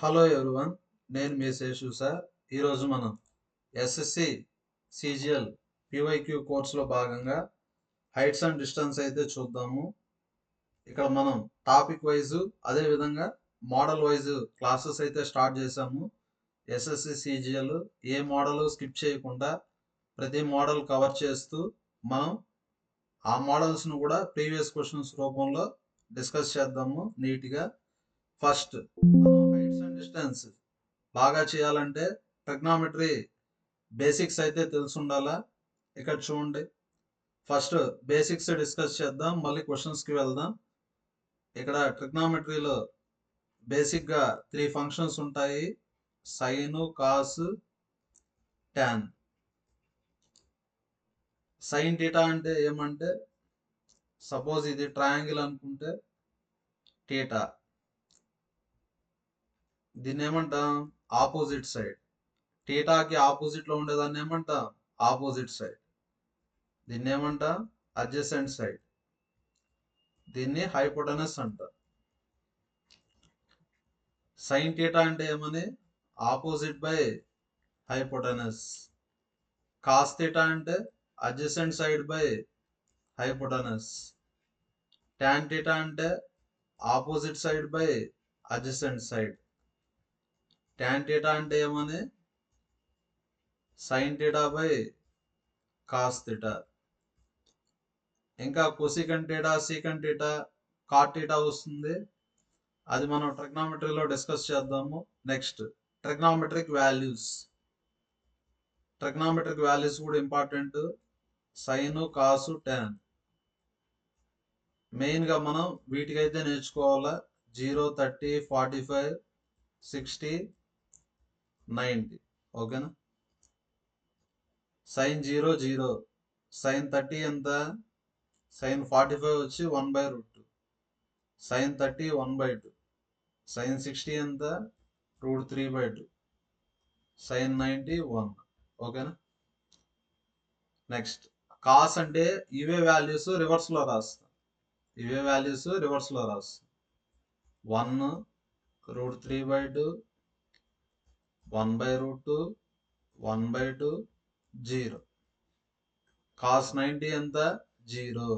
Hello everyone, నేను మీ Seshu sir. ఈరోజు మనం ఎస్ఎస్సి సిజిఎల్ పివైక్యూ కోర్సులో భాగంగా హైట్స్ అండ్ డిస్టెన్స్ అయితే చూద్దాము. ఇక్కడ మనం టాపిక్ వైజ్ అదేవిధంగా మోడల్ వైజ్ క్లాసెస్ అయితే స్టార్ట్ చేసాము. ఎస్ఎస్సి సిజిఎల్ ఏ మోడల్ స్కిప్ చేయకుండా ప్రతి మోడల్ కవర్ చేస్తూ మనం ఆ మోడల్స్ను కూడా ప్రీవియస్ క్వశ్చన్స్ రూపంలో డిస్కస్ చేద్దాము నీట్గా. ఫస్ట్ మనం హైట్స్ అండ్ డిస్టెన్స్ బాగా చేయాలంటే ట్రిగ్నామెట్రీ బేసిక్స్ అయితే తెలిసి ఉండాలా. ఇక్కడ చూడండి, ఫస్ట్ బేసిక్స్ డిస్కస్ చేద్దాం, మళ్ళీ క్వశ్చన్స్కి వెళ్దాం. ఇక్కడ ట్రిగ్నామెట్రీలో బేసిక్గా 3 ఫంక్షన్స్ ఉంటాయి: sine, cos, tan. Sine theta అంటే ఏమంటే, సపోజ్ ఇది ట్రయాంగిల్ అనుకుంటే టీటా, దీన్ని ఏమంటాం? Opposite side. టీటాకి ఆపోజిట్ లో ఉండేదాన్ని ఏమంటాం? Opposite side. దీన్ని ఏమంటాం? Adjacent side. దీన్ని హైపోటెనస్ అంటారు. సైన్ టీటా అంటే ఏమని? Opposite by hypotenuse. Cos theta అంటే adjacent side by hypotenuse. Tan theta అంటే opposite side by adjacent side. Tan theta అంటే ఏమని? Sine theta by cos theta. ఇంకా cosecant theta, secant theta, cot theta వస్తుంది. అది మనం ట్రిగ్నామెట్రీలో డిస్కస్ చేద్దాము. Next trigonometric values. Trigonometric values కూడా ఇంపార్టెంట్. Sine, cos, tan. మెయిన్గా మనం వీటికైతే నేర్చుకోవాలా. 0, 30, 45, 60, 90. ఓకేనా? సైన్ 0 0, సైన్ 30 ఎంత? సైన్ 45 వచ్చి 1/√2, సైన్ 30 1/2, సైన్ 60 ఎంత? √3/2, సైన్ 90 1. ఓకేనా? నెక్స్ట్ కాస్ అంటే ఇవే వాల్యూస్ రివర్స్ లో రాస్తాం. 1 √3/2, 1/√2, 1/2, 0. కాస్ 90 ఎంత? 0.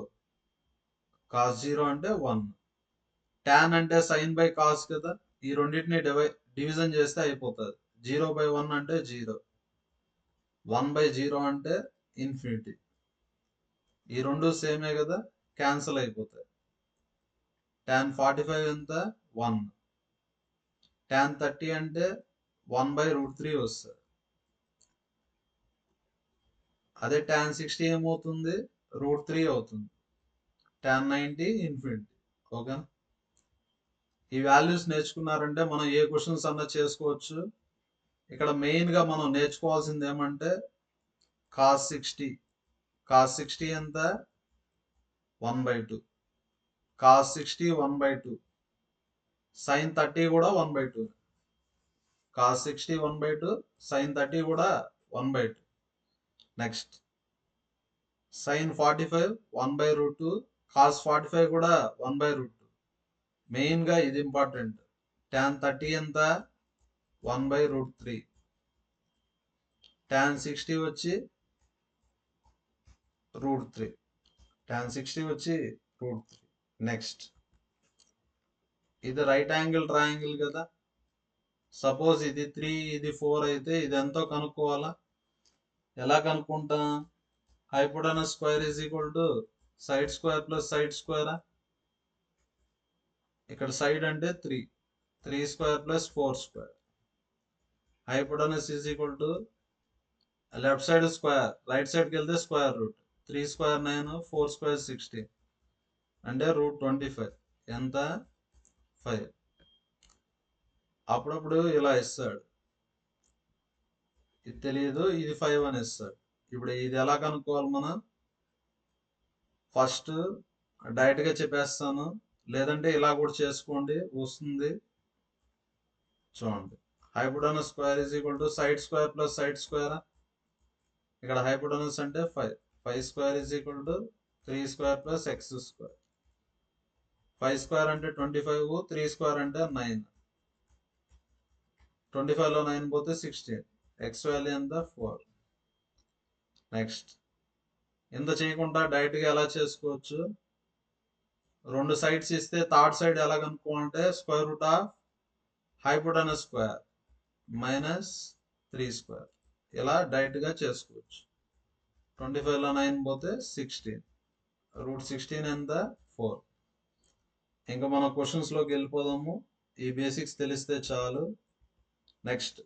కాస్ 0 అంటే 1. టాన్ అంటే సైన్ బై కాస్ కదా, ఈ రెండింటిని డివిజన్ చేస్తే అయిపోతుంది. 0/1 అంటే 0, 1/0 అంటే ఇన్ఫినిటీ. ఈ రెండు సేమే కదా, క్యాన్సిల్ అయిపోతాయి. టాన్ 45 ఎంత? 1. టాన్ 30 అంటే 1/√3 వస్తుంది. అదే టాన్ 60 ఏమవుతుంది? √3 అవుతుంది. Tan 90 infinity. ఓకేనా? ఈ వాల్యూస్ నేర్చుకున్నారంటే మనం ఏ క్వశ్చన్స్ అన్నా చేసుకోవచ్చు. ఇక్కడ మెయిన్గా మనం నేర్చుకోవాల్సింది ఏమంటే కాస్ 60. కాస్ 60 ఎంత? 1/2. కాస్ 60 1/2. సైన్ 30 కూడా 1/2. కాస్ 60 1/2, సైన్ 30 కూడా 1/2. నెక్స్ట్ సైన్ 45 1/√2, కాస్ 45 కూడా 1/√2. మెయిన్గా ఇది ఇంపార్టెంట్. టాన్ 30 ఎంత? 1/√3. టాన్ 60 వచ్చి √3. టాన్ 60 వచ్చి √3. నెక్స్ట్ ఇది రైట్ యాంగిల్ ట్రయాంగిల్ కదా. సపోజ్ ఇది 3, ఇది 4 అయితే ఇది ఎంతో కనుక్కోవాలా. ఎలా కనుక్కుంటాం? Hypotenuse square is equal to side square plus side స్క్వేరా. ఇక్కడ సైడ్ అంటే 3, 3 square plus 4 square. Hypotenuse is equal to left side square, right సైడ్కి వెళ్తే స్క్వేర్ రూట్. 3 స్క్వేర్ 9, 4 స్క్వేర్ 16 అంటే √25. ఎంత? 5. అప్పుడప్పుడు ఇలా ఇస్తాడు, ఇది తెలియదు, ఇది 5 అని ఇస్తాడు. ఇప్పుడు ఇది ఎలా కనుక్కోవాలి మనం? ఫస్ట్ డైరెక్ట్గా చెప్పేస్తాను, లేదంటే ఇలా కూడా చేసుకోండి, వస్తుంది. చూడండి, hypotenuse square is equal to side square plus side స్క్వేరా. ఇక్కడ హైపోటెనస్ అంటే 5. 5 square is equal to 3 square plus X square. 5 square అంటే 25, 3 స్క్వేర్ అంటే 9. 25లో 9 పోతే 16. ఎక్స్ వాల్యూ ఎంత 4. నెక్స్ట్ ఇంత చేయకుండా డైరెక్ట్గా ఎలా చేసుకోవచ్చు, రెండు సైడ్స్ ఇస్తే థర్డ్ సైడ్ ఎలా కనుక్కోవాలంటే square root of hypotenuse square minus 3 square, ఇలా డైరెక్ట్గా చేసుకోవచ్చు. 25లో 9 పోతే 16. రూట్ 16 ఎంత 4. ఇంకా మనం క్వశ్చన్స్లోకి వెళ్ళిపోదాము. ఈ బేసిక్స్ తెలిస్తే చాలు. Next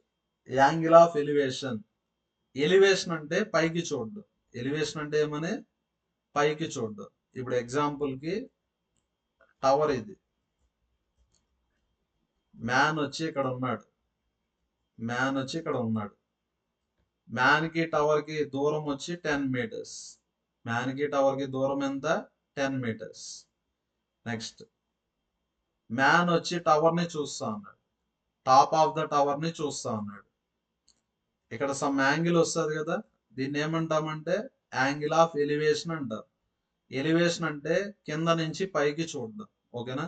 angle of elevation. Elevation అంటే పైకి చూడడం. ఎలివేషన్ అంటే ఏమని పైకి చూడడం. ఇప్పుడు ఎగ్జాంపుల్కి టవర్ ఇది, మ్యాన్ వచ్చి ఇక్కడ ఉన్నాడు, మ్యాన్కి టవర్కి దూరం వచ్చి 10 మీటర్స్. మ్యాన్కి టవర్కి దూరం ఎంత 10 మీటర్స్. నెక్స్ట్ మ్యాన్ వచ్చి టవర్ని చూస్తా ఉన్నాడు, టాప్ ఆఫ్ ద టవర్ని చూస్తా ఉన్నాడు. ఇక్కడ సమ్ యాంగిల్ వస్తుంది కదా, దీన్ని ఏమంటామంటే యాంగిల్ ఆఫ్ ఎలివేషన్ అంటారు. ఎలివేషన్ అంటే కింద నుంచి పైకి చూడడం. ఓకేనా.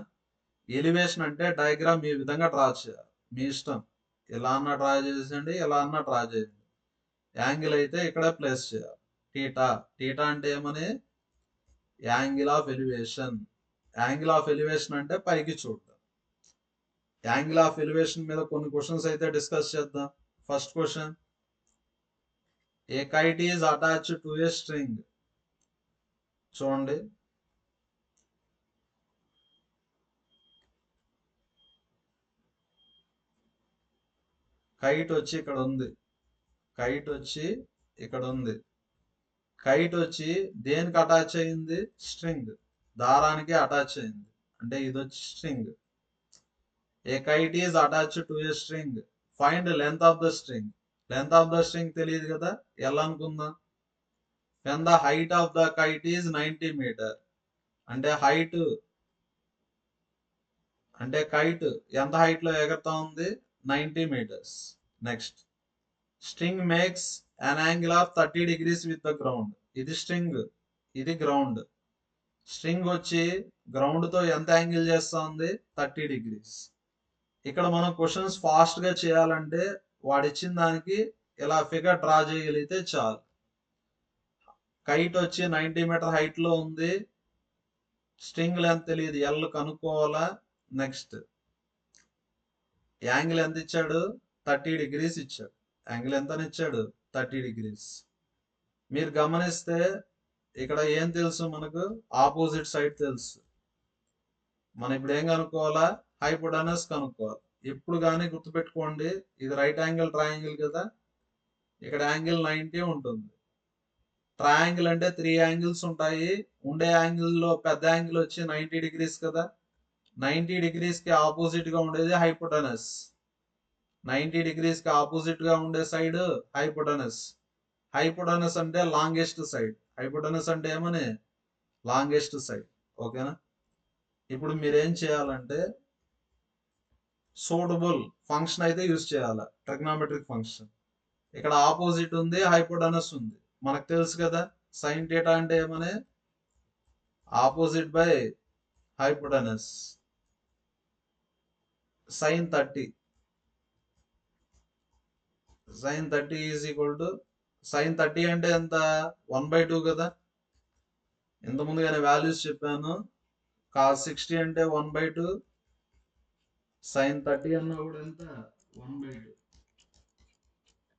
ఎలివేషన్ అంటే డయాగ్రామ్ ఈ విధంగా డ్రా చేయాలి, మీ ఇష్టం. ఎలా అన్నా డ్రా చేసేయండి, ఎలా అన్నా డ్రా చేయండి. యాంగిల్ అయితే ఇక్కడ ప్లేస్ చేయాలి. టీటా. టీటా అంటే ఏమని angle of elevation. Angle of elevation అంటే పైకి చూడడం. యాంగిల్ ఆఫ్ ఎలివేషన్ మీద కొన్ని క్వశ్చన్స్ అయితే డిస్కస్ చేద్దాం. First question, A kite is attached to a string. చూడండి, కైట్ వచ్చి ఇక్కడ ఉంది, కైట్ వచ్చి ఇక్కడ ఉంది. కైట్ వచ్చి దేనికి అటాచ్ అయింది, స్ట్రింగ్, దారానికి అటాచ్ అయింది. అంటే ఇది వచ్చి string. A kite is attached to a string. Find length of the string. Length of the string తెలియదు కదా, ఎలా అనుకుందాం. When the height of the kite is 90 metre. అంటే హైట్ అంటే కైట్ ఎంత హైట్ లో ఎగరతా ఉంది, 90 metres. Next string makes an angle of 30 degrees with the ground. ఇది స్ట్రింగ్, ఇది గ్రౌండ్. స్ట్రింగ్ వచ్చి గ్రౌండ్ తో ఎంత యాంగిల్ చేస్తా ఉంది, 30 డిగ్రీస్. ఇక్కడ మనం క్వశ్చన్స్ ఫాస్ట్ గా చేయాలంటే వాడిచ్చిన దానికి ఇలా ఫిగర్ డ్రా చేయగలిగితే చాలు. కైట్ వచ్చి 90 మీటర్ హైట్ లో ఉంది, స్ట్రింగ్ లెంత్ తెలియదు, ఎల్ కనుక్కోవాలా. నెక్స్ట్ యాంగిల్ ఎంత ఇచ్చాడు, 30 డిగ్రీస్ ఇచ్చాడు. యాంగిల్ ఎంత ఇచ్చాడు, 30 డిగ్రీస్. మీరు గమనిస్తే ఇక్కడ ఏం తెలుసు మనకు, ఆపోజిట్ సైడ్ తెలుసు. మనం ఇప్పుడు ఏం కనుక్కోవాలా, హైపోటెనస్ కనుక్కోవాలి. ఎప్పుడు కానీ గుర్తుపెట్టుకోండి, ఇది రైట్ యాంగిల్ ట్రయాంగిల్ కదా, ఇక్కడ యాంగిల్ 90 ఉంటుంది. ట్రయాంగిల్ అంటే 3 యాంగిల్స్ ఉంటాయి. ఉండే యాంగిల్లో పెద్ద యాంగిల్ వచ్చి 90 డిగ్రీస్ కదా. 90 డిగ్రీస్ కి ఆపోజిట్ గా ఉండేది హైపోటెనస్. 90 డిగ్రీస్ కి ఆపోజిట్ గా ఉండే సైడ్ హైపోటెనస్. హైపోటెనస్ అంటే లాంగెస్ట్ సైడ్. హైపోటెనస్ అంటే ఏమని, లాంగెస్ట్ సైడ్. ఓకేనా. ఇప్పుడు మీరేం చేయాలంటే సూటబుల్ ఫంక్షన్ అయితే యూజ్ చేయాలి, ట్రిగ్నోమెట్రిక్ ఫంక్షన్. ఇక్కడ ఆపోజిట్ ఉంది, హైపోటెనస్ ఉంది, మనకు తెలుసు కదా. సైన్ థీటా అంటే ఏమని, opposite by hypotenuse. Sine 30 is equal to sine 30 అంటే ఎంత, 1/2 కదా. ఇంత ముందుగానే వాల్యూస్ చెప్పాను. cos 60 అంటే 1/2, సైన్ 30 అన్నా కూడా ఎంత, 1/2.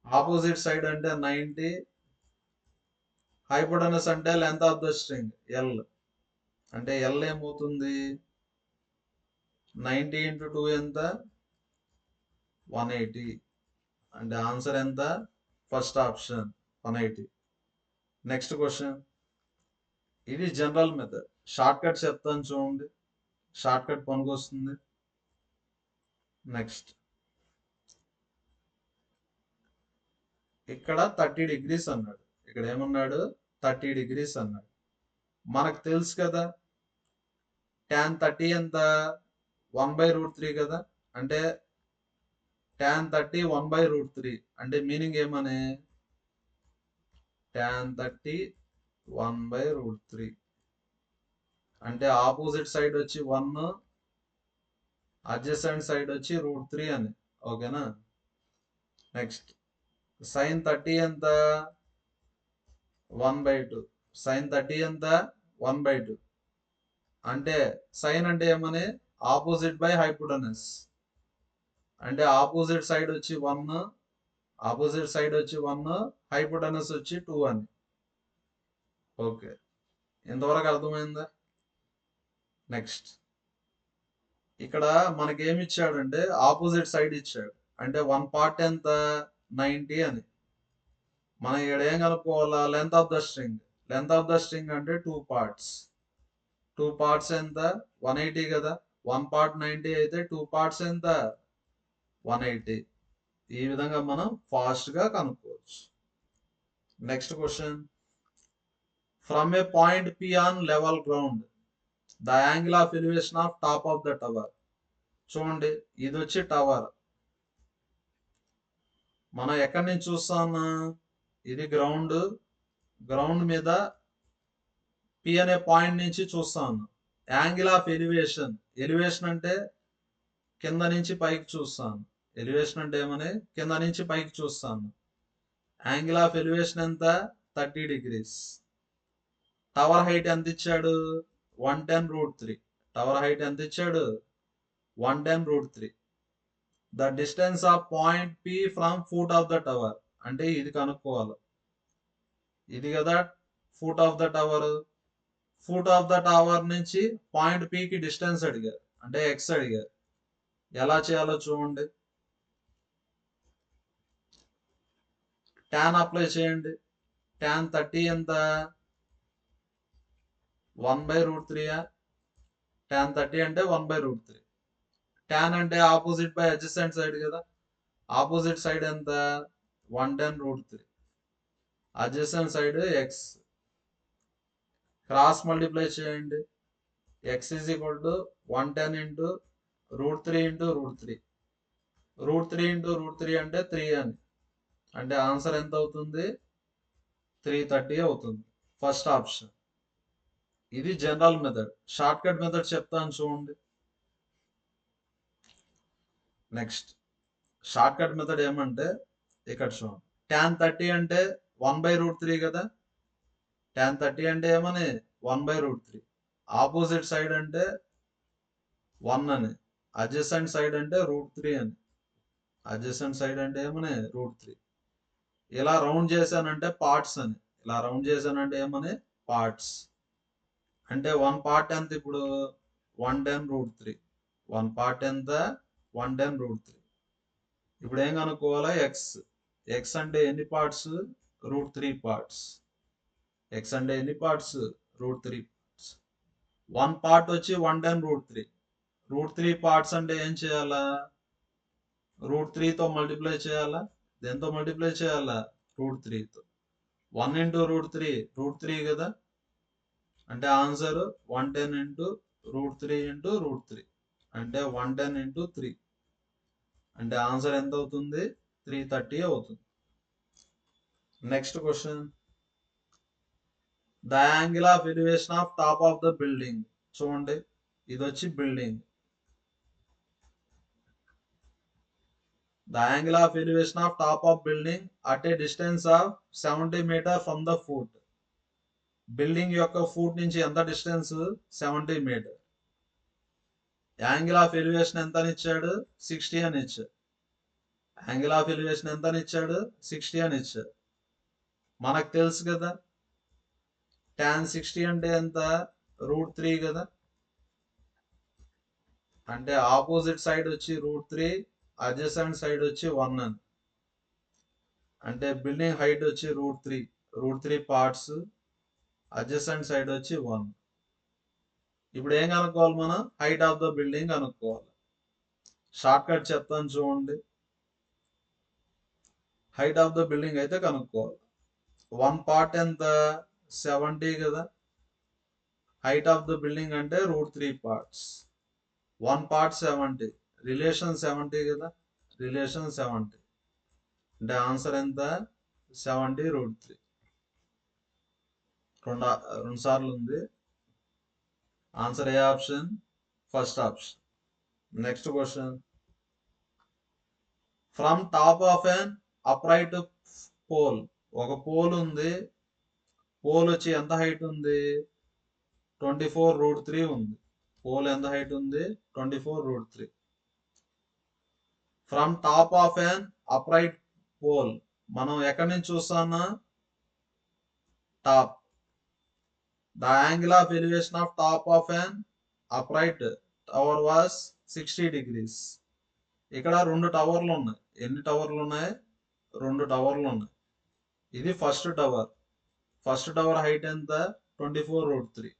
ఆపోజిట్ సైడ్ అంటే 90. హైపోటెనస్ అంటే length of the string L. అంటే ఎల్ ఏమవుతుంది, 90 × 2 ఎంత, 180. అంటే ఆన్సర్ ఎంత, ఫస్ట్ ఆప్షన్ 180. నెక్స్ట్ క్వశ్చన్, ఇది జనరల్ మెథడ్. షార్ట్ కట్ చెప్తాను చూడండి, షార్ట్ కట్ పనికొస్తుంది. నెక్స్ట్ ఇక్కడ 30 డిగ్రీస్ అన్నాడు, ఇక్కడ ఏమన్నాడు, 30 డిగ్రీస్ అన్నాడు. మనకు తెలుసు కదా tan 30 ఎంత, 1/√3 కదా. అంటే tan 30 1/√3 అంటే మీనింగ్ ఏమని, tan 30 1/√3 అంటే ఆపోజిట్ సైడ్ వచ్చి 1, అడ్జసెంట్ సైడ్ వచ్చి √3 అని. ఓకేనా. నెక్స్ట్ sin 30 ఎంత 1/2. sin 30 ఎంత 1/2. అంటే సైన్ అంటే ఏమని ఆపోజిట్ బై హైపోటనస్. అంటే ఆపోజిట్ సైడ్ వచ్చి 1, ఆపోజిట్ సైడ్ వచ్చి 1, హైపోటనస్ వచ్చి 2 అని. ఓకే, ఇంతవరకు అర్థమైందా? నెక్స్ట్ ఇక్కడ మనకి ఏమి ఇచ్చాడంటే ఆపోజిట్ సైడ్ ఇచ్చాడు. అంటే 1 పార్ట్ ఎంత 90 అని. మనం ఇక్కడ ఏం కనుక్కోవాలా? Length of the string. Length of the string అంటే 2 పార్ట్స్. 2 పార్ట్స్ ఎంత 180 కదా. 1 పార్ట్ 90 అయితే 2 పార్ట్స్ ఎంత 180. ఈ విధంగా మనం ఫాస్ట్ గా కనుక్కోవచ్చు. Next question, from a point P on level ground the angle of elevation of top of the tower. చూడండి, ఇది వచ్చి టవర్. మనం ఎక్కడి నుంచి చూస్తాము? ఇది గ్రౌండ్. గ్రౌండ్ మీద P అనే పాయింట్ నుంచి చూస్తాను. Angle of elevation. ఎలివేషన్ అంటే కింద నుంచి పైకి చూస్తాను. ఎలివేషన్ అంటే ఏమని కింద నుంచి పైకి చూస్తాను. యాంగిల్ ఆఫ్ ఎలివేషన్ ఎంత 30 degrees. టవర్ హైట్ ఎంత ఇచ్చాడు 110√3. టవర్ హైట్ ఎంత ఇచ్చాడు 110√3. The distance of point P from foot of the tower. అంటే ఇది కనుక్కోవాలి. ఇది కదా foot of the tower. Foot of the tower నుంచి పాయింట్ P కి డిస్టెన్స్ అడిగారు, అంటే ఎక్స్ అడిగారు. ఎలా చేయాలో చూడండి. tan అప్లై చేయండి. tan 30 ఎంత 1/√3. tan 30 అంటే 1/√3. tan అంటే ఆపోజిట్ బై అడ్జసెంట్ సైడ్ కదా. ఆపోజిట్ సైడ్ ఎంత 110√3. Adjacent side X. Cross multiply చేయండి. x is equal to 110 into √3 into √3. √3 into √3 అంటే 3 అని. అంటే ఆన్సర్ ఎంత అవుతుంది 330 అవుతుంది. First option. ఇది general method. Shortcut method చెప్తాను చూడండి. నెక్స్ట్ షార్ట్ కట్ మెథడ్ ఏమంటే ఇక్కడ చూడండి. tan 30 అంటే 1/√3 కదా. tan 30 అంటే ఏమని 1/√3. ఆపోజిట్ సైడ్ అంటే 1 అని. అడ్జసెంట్ సైడ్ అంటే √3 అని. అడ్జసెంట్ సైడ్ అంటే ఏమని √3. ఇలా రౌండ్ చేశానంటే పార్ట్స్ అని. ఇలా రౌండ్ చేశానంటే ఏమని పార్ట్స్. అంటే 1 పార్ట్ ఎంత ఇప్పుడు 110√3. 1 పార్ట్ ఎంత 110√3. ఇప్పుడు ఏం కనుక్కోవాలా? ఎక్స్. ఎక్స్ అంటే ఎన్ని పార్ట్స్ √3 పార్ట్స్. ఎక్స్ అంటే ఎన్ని పార్ట్స్ √3 పార్ట్స్. 1 పార్ట్ వచ్చి 110√3. √3 పార్ట్స్ అంటే ఏం చేయాలా? √3తో మల్టిప్లై చేయాలా? దేంతో మల్టిప్లై చేయాలా? √3తో. 1 ఇంటూ √3 √3 కదా. అంటే ఆన్సర్ 110 ఇంటూ √3 ఇంటూ √3. అంటే 110 ఇంటూ 3. అంటే ఆన్సర్ ఎంత అవుతుంది 330 అవుతుంది. Next question, the angle of elevation of top of the building. చూడండి, ఇది వచ్చి building. The angle of elevation of top of building at a distance of 70 metre from the foot. Building యొక్క foot నుంచి ఎంత distance 70 metre. Angle of elevation ఎంత అని ఇచ్చాడు 60 అని ఇచ్చాడు. యాంగిల్ ఆఫ్ ఎలివేషన్ ఎంత అని ఇచ్చాడు 60 అని ఇచ్చాడు. మనకు తెలుసు కదా tan 60 అంటే ఎంత √3 కదా. అంటే ఆపోజిట్ సైడ్ వచ్చి √3, అడ్జసెంట్ సైడ్ వచ్చి 1 అని. అంటే బిల్డింగ్ హైట్ వచ్చి √3 పార్ట్స్, అడ్జసెంట్ సైడ్ వచ్చి 1. ఇప్పుడు ఏం కనుక్కోవాలి మనం? హైట్ ఆఫ్ ద బిల్డింగ్ కనుక్కోవాలి. షార్ట్ కట్ చెప్తాను చూడండి. హైట్ ఆఫ్ ద బిల్డింగ్ అయితే కనుక్కోవాలి. 1 పార్ట్ ఎంత 70 కదా. హైట్ ఆఫ్ ద బిల్డింగ్ అంటే √3 పార్ట్స్. 1 పార్ట్ 70. రిలేషన్ 70 కదా. రిలేషన్ 70. అంటే ఆన్సర్ ఎంత 70√3. రెండు సార్లు ఉంది. ఆన్సర్ ఏ option? First option. Next question, from top of an upright pole, ఒక పోల్ ఉంది, పోల్ వచ్చి ఎంత హైట్ ఉంది, 24√3 ఉంది. పోల్ ఎంత హైట్ ఉంది, 24√3. From top of an upright pole, మనం ఎక్కడి నుంచి చూస్తానా, top. The angle of elevation of top of an upright tower was 60 degrees. ఇక్కడ 2 టవర్లు ఉన్నాయి. ఎన్ని టవర్లు ఉన్నాయి, 2 టవర్లు ఉన్నాయి. ఇది first tower. First tower height ఎంత, 24√3.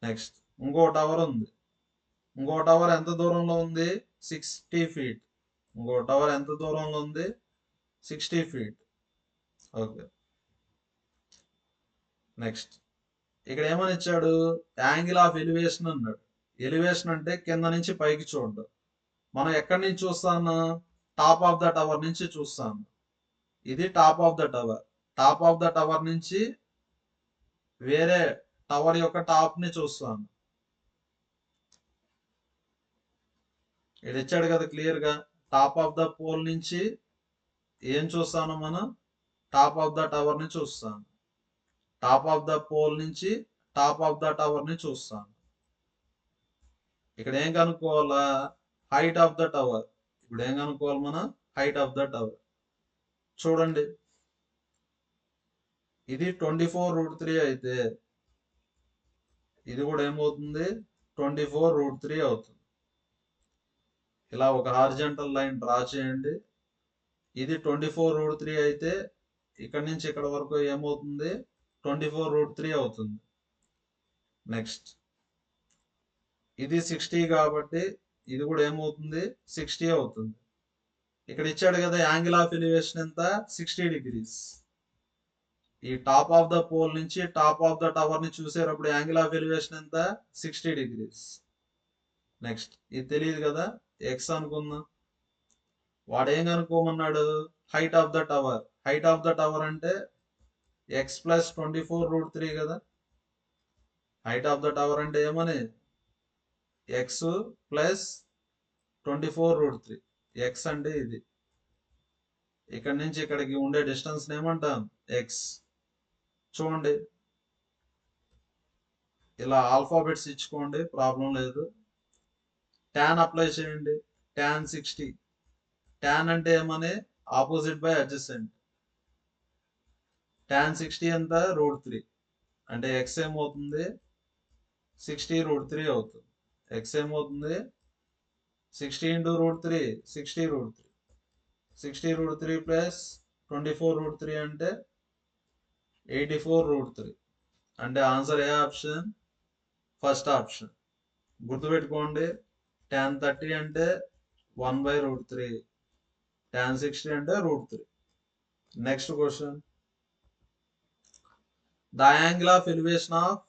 నెక్స్ట్ ఇంకో టవర్ ఉంది. ఇంకో టవర్ ఎంత దూరంలో ఉంది, 60 feet. ఇంకో టవర్ ఎంత దూరంలో ఉంది, 60 feet. ఓకే. నెక్స్ట్ ఇక్కడ ఏమని ఇచ్చాడు, యాంగిల్ ఆఫ్ ఎలివేషన్ అన్నాడు. ఎలివేషన్ అంటే కింద నుంచి పైకి చూడడం. మనం ఎక్కడి నుంచి చూస్తాను, టాప్ ఆఫ్ ద టవర్ నుంచి చూస్తాను. ఇది top of the tower. Top of the tower నుంచి వేరే టవర్ యొక్క టాప్ ని చూస్తాను. ఇది ఇచ్చాడు కదా క్లియర్ గా. టాప్ ఆఫ్ ద పోల్ నుంచి ఏం చూస్తాను, మనం టాప్ ఆఫ్ ద టవర్ ని చూస్తాను. టాప్ ఆఫ్ ద పోల్ నుంచి టాప్ ఆఫ్ ద టవర్ ని చూస్తాను. ఇక్కడ ఏం కనుక్కోవాలా, హైట్ ఆఫ్ ద టవర్. ఇప్పుడు ఏం కనుక్కోవాలి, మనం హైట్ ఆఫ్ ద టవర్. చూడండి, ఇది 24√3 అయితే ఇది కూడా ఏమవుతుంది, 24√3 అవుతుంది. ఇలా ఒక హారిజంటల్ లైన్ డ్రా చేయండి. ఇది 24√3 అయితే ఇక్కడ నుంచి ఇక్కడ వరకు ఏమవుతుంది, 24√3 అవుతుంది. నెక్స్ట్ ఇది 60 కాబట్టి ఇది కూడా ఏమవుతుంది, 60 అవుతుంది. ఇక్కడ ఇచ్చాడు కదా యాంగిల్ ఆఫ్ ఎలివేషన్ ఎంత, 60 degrees. ఈ టాప్ ఆఫ్ ద పోల్ నుంచి టాప్ ఆఫ్ ద టవర్ ని చూసేటప్పుడు యాంగిల్ ఆఫ్ ఎలివేషన్ ఎంత, 60 degrees. నెక్స్ట్ ఇది తెలియదు కదా, ఎక్స్ అనుకుందాం. వాడు ఏం కనుక్కోమన్నాడు, height of the tower. Height of the tower అంటే ఎక్స్ ప్లస్ 24√3 కదా. హైట్ ఆఫ్ ద టవర్ అంటే ఏమని, ఎక్స్ ప్లస్ 24√3. ఎక్స్ అంటే ఇది, ఇక్కడ నుంచి ఇక్కడికి ఉండే డిస్టెన్స్ ఏమంటాం, ఎక్స్. చూడండి, ఇలా ఆల్ఫాబెట్స్ ఇచ్చుకోండి, ప్రాబ్లం లేదు. tan అప్లై చేయండి. tan 60. tan అంటే ఏమని, ఆపోజిట్ బై అడ్జసెంట్. tan 60 ఎంత, √3. అంటే ఎక్స్ ఏమవుతుంది, 60√3 అవుతుంది. ఎక్స్ ఏమవుతుంది, 60 × √3, 60√3. 60√3 ప్లస్ 24√3 అంటే 84√3. అంటే ఆన్సర్ ఏ ఆప్షన్, ఫస్ట్ ఆప్షన్. గుర్తుపెట్టుకోండి, tan 30 అంటే 1/√3, tan 60 అంటే √3. Next question, the angle of elevation of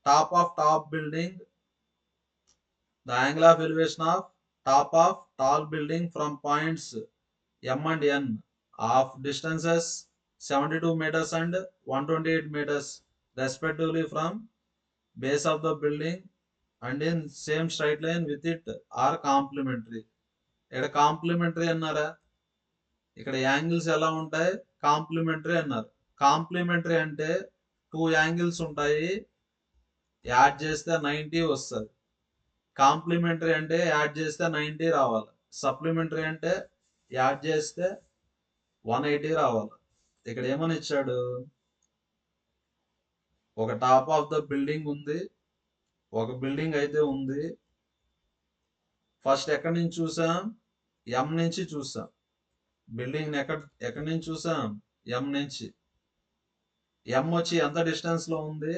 top of top building. The angle of elevation of top of tall building from points M and N of distances 72 meters and 128 meters respectively from base of the building and in same straight line with it are complementary. ఇక్కడ complementary అన్నారా, ఇక్కడ angles ఎలా ఉంటాయి, complementary అన్నారు. Complementary అంటే 2 angles ఉంటాయి, add చేస్తే 90 వస్తుంది. కాంప్లిమెంటరీ అంటే యాడ్ చేస్తే 90 రావాలి. సప్లిమెంటరీ అంటే యాడ్ చేస్తే 180 రావాలి. ఇక్కడ ఏమని ఇచ్చాడు, ఒక టాప్ ఆఫ్ ద బిల్డింగ్ ఉంది, ఒక బిల్డింగ్ అయితే ఉంది. ఫస్ట్ ఎక్కడి నుంచి చూసాం, ఎం నుంచి చూసాం. బిల్డింగ్ ఎక్కడి నుంచి చూసాం, ఎం నుంచి. ఎం వచ్చి ఎంత డిస్టెన్స్ లో ఉంది,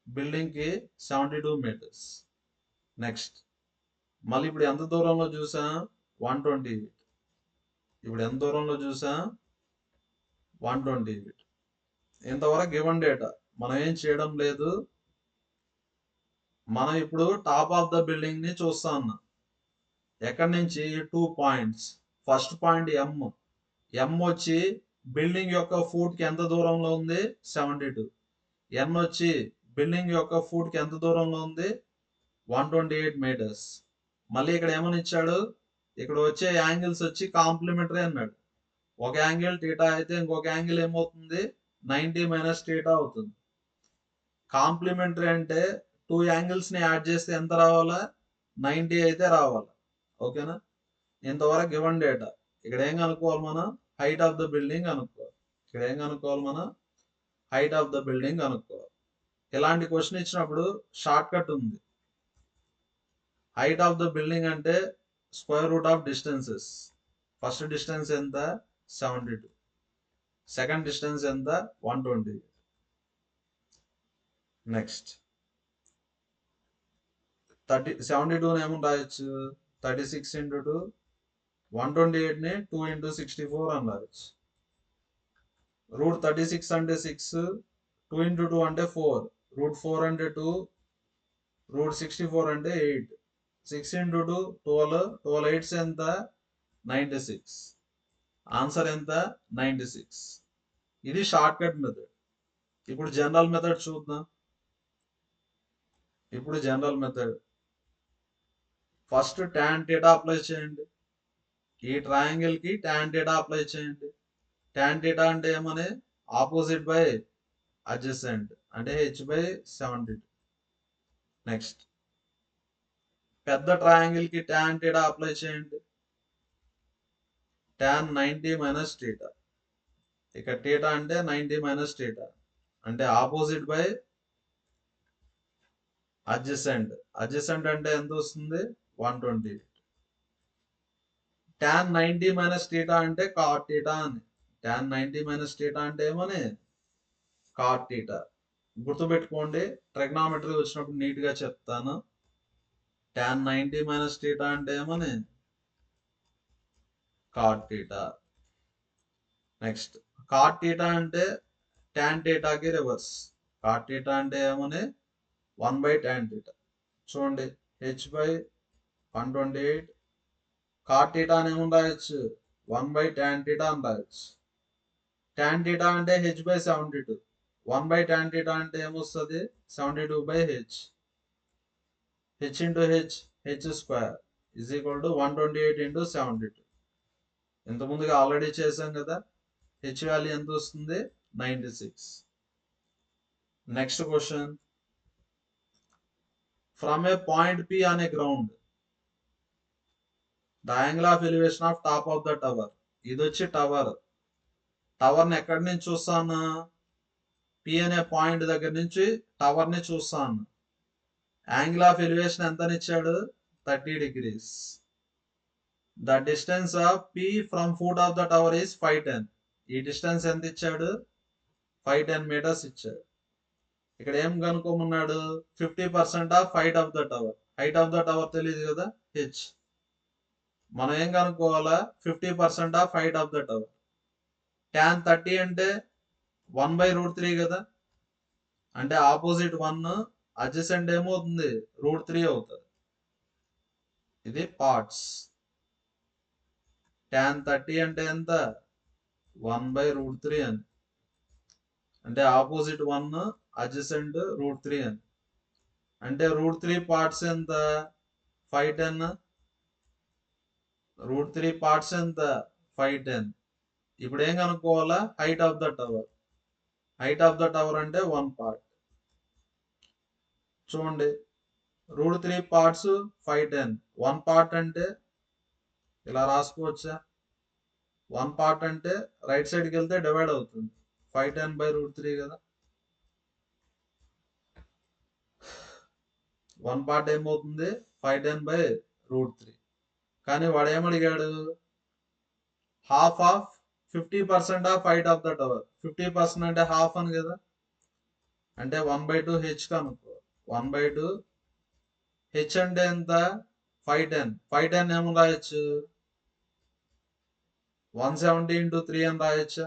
బిల్డింగ్ కి 72 meters. నెక్స్ట్ మళ్ళీ ఇప్పుడు ఎంత దూరంలో చూసాం, 128. ఇప్పుడు ఎంత దూరంలో చూసాం, 128. ఇంతవరకు గివెన్ డేటా, మనం ఏం చేయడం లేదు. మనం ఇప్పుడు టాప్ ఆఫ్ ద బిల్డింగ్ ని చూస్తా ఉన్నాం. ఎక్కడి నుంచి, 2 points. ఫస్ట్ పాయింట్ ఎం. ఎం వచ్చి బిల్డింగ్ యొక్క ఫూట్ కి ఎంత దూరంలో ఉంది, 72. ఎన్ వచ్చి బిల్డింగ్ యొక్క ఫూట్ కి ఎంత దూరంలో ఉంది, 128 meters. మళ్ళీ ఇక్కడ ఏమని ఇచ్చాడు, ఇక్కడ వచ్చే యాంగిల్స్ వచ్చి కాంప్లిమెంటరీ అన్నాడు. ఒక యాంగిల్ టీటా అయితే ఇంకొక యాంగిల్ ఏమవుతుంది 90 మైనస్ టీటా అవుతుంది. కాంప్లిమెంటరీ అంటే 2 యాంగిల్స్ ని యాడ్ చేస్తే ఎంత రావాలా 90 అయితే రావాలి. ఓకేనా? ఇంతవరకు గివెన్ డేటా. ఇక్కడ ఏం కనుక్కోవాలి మనం హైట్ ఆఫ్ ద బిల్డింగ్ కనుక్కోవాలి. ఇక్కడ ఏం కనుక్కోవాలి మనం హైట్ ఆఫ్ ద బిల్డింగ్ కనుక్కోవాలి. ఇలాంటి క్వశ్చన్ ఇచ్చినప్పుడు షార్ట్ కట్ ఉంది. హైట్ ఆఫ్ ద బిల్డింగ్ అంటే square root of distances. First distance ఎంత 72, సెకండ్ డిస్టెన్స్ ఎంత 120. నెక్స్ట్ 72 ఏమో రాయొచ్చు 36 ఇంటూ 2, 128 ని 2 ఇంటూ 64 అని రాయొచ్చు. రూట్ 36 అంటే 6, 2 ఇంటూ 2 అంటే 4, రూట్ 4 అంటే 2, రూట్ 64 అంటే 8, 6 ఇంటూ 2 12, 12 8 ఎంత 96. ఆన్సర్ ఎంత 96. ఇది షార్ట్ కట్ మెథడ్. ఇప్పుడు జనరల్ మెథడ్ చూద్దాం. ఇప్పుడు general method first tan θ apply చేయండి. ఈ ట్రయాంగిల్ కి tan θ అప్లై చేయండి. tan θ అంటే ఏమని ఆపోజిట్ బై అడ్జసెంట్ అంటే h/72. నెక్స్ట్ పెద్ద ట్రయాంగిల్ కి tan θ అప్లై చేయండి. tan 90 minus θ. ఇక θ అంటే 90 మైనస్ θ అంటే ఆపోజిట్ బై అడ్జసెంట్. అడ్జసెంట్ అంటే ఎంత వస్తుంది 120. tan 90 మైనస్ θ అంటే cot θ అని. tan 90 మైనస్ θ అంటే ఏమని cot θ. గుర్తుపెట్టుకోండి, ట్రిగ్నామెట్రీ వచ్చినప్పుడు నీట్ గా చెప్తాను. tan 90 మైనస్ θ అంటే ఏమని cot θ. నెక్స్ట్ cot θ అంటే tan θ కి రివర్స్. cot θ అంటే ఏమని 1/tan θ. చూడండి h/128 cot θ అని ఏమని రాయొచ్చు 1/tan θ అని రాయొచ్చు. tan θ అంటే h/72. 1/tan θ అంటే ఏమొస్తుంది 72/h. h into h square is equal to 128 into 72. ఇంతకుముందుగా ఆల్రెడీ చేశాం కదా. h వాల్యూ ఎంత వస్తుంది 96. Next question from a point P on a ground the angle of elevation of top of the tower. ఇది వచ్చి tower. Tower ని ఎక్కడి నుంచి చూస్తాను P అనే పాయింట్ దగ్గర నుంచి టవర్ ని చూస్తాను. యాంగిల్ ఆఫ్ ఎలివేషన్ ఎంత ఇచ్చాడు 30 degrees. The distance of P from foot of the tower is 510. ఈ డిస్టెన్స్ ఎంత ఇచ్చాడు 510 meters ఇచ్చాడు. ఇక్కడ ఏం కనుక్కోమన్నాడు 50% of height of the tower. Height of the tower తెలియదు కదా h. మనం ఏం కనుక్కోవాలా 50% of height of the tower. tan 30 అంటే 1/√3 కదా, అంటే ఆపోజిట్ 1 అడ్జసెంట్ ఏమవుతుంది √3 అవుతుంది. ఇది పార్ట్స్. tan 30 అంటే ఎంత 1/√3 అని, అంటే ఆపోజిట్ 1 అడ్జసెంట్ √3 అని. అంటే √3 పార్ట్స్ ఎంత 510. √3 పార్ట్స్ ఎంత 510. ఇప్పుడు ఏం కనుక్కోవాలా height of the tower. Height of the tower అంటే 1 పార్ట్. చూడండి √3 పార్ట్స్ 510. 1 పార్ట్ అంటే ఇలా రాసుకోవచ్చా 1 పార్ట్ అంటే రైట్ సైడ్కి వెళ్తే డివైడ్ అవుతుంది 510/√3 కదా. 1 పార్ట్ ఏమవుతుంది 510/√3. కానీ వాడు ఏమడిగాడు half of 50% of height of the tower. 50% అంటే హాఫ్ అని కదా, అంటే 1/2 h కనుక్కో. 1/2 h అంటే ఎంత 510. 510 ఏమో రాయొచ్చు 170 ఇంటూ 3 అని రాయొచ్చా.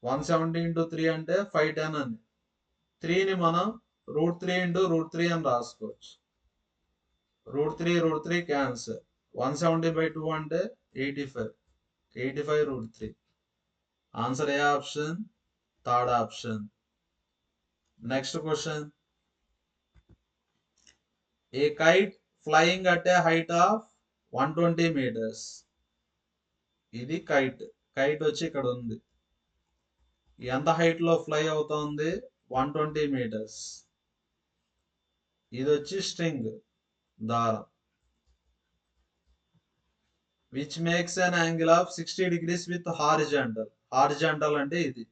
170 ఇంటూ 3 అంటే 510 అని. 3ని మనం √3 ఇంటూ √3 అని రాసుకోవచ్చు. √3 క్యాన్సర్. 170/2 అంటే 85. 85/√3. ఆన్సర్ ఏ option third option. Next question A kite flying at a height of 120 meters ఇది కైట్. కైట్ వచ్చి ఇక్కడ ఉంది. ఎంత హైట్ లో ఫ్లై అవుతోంది? 120 మీటర్స్. ఇది వచ్చి స్ట్రింగ్, దారం. Which makes an angle of 60 degrees with horizontal. Horizontal అంటే ఇది.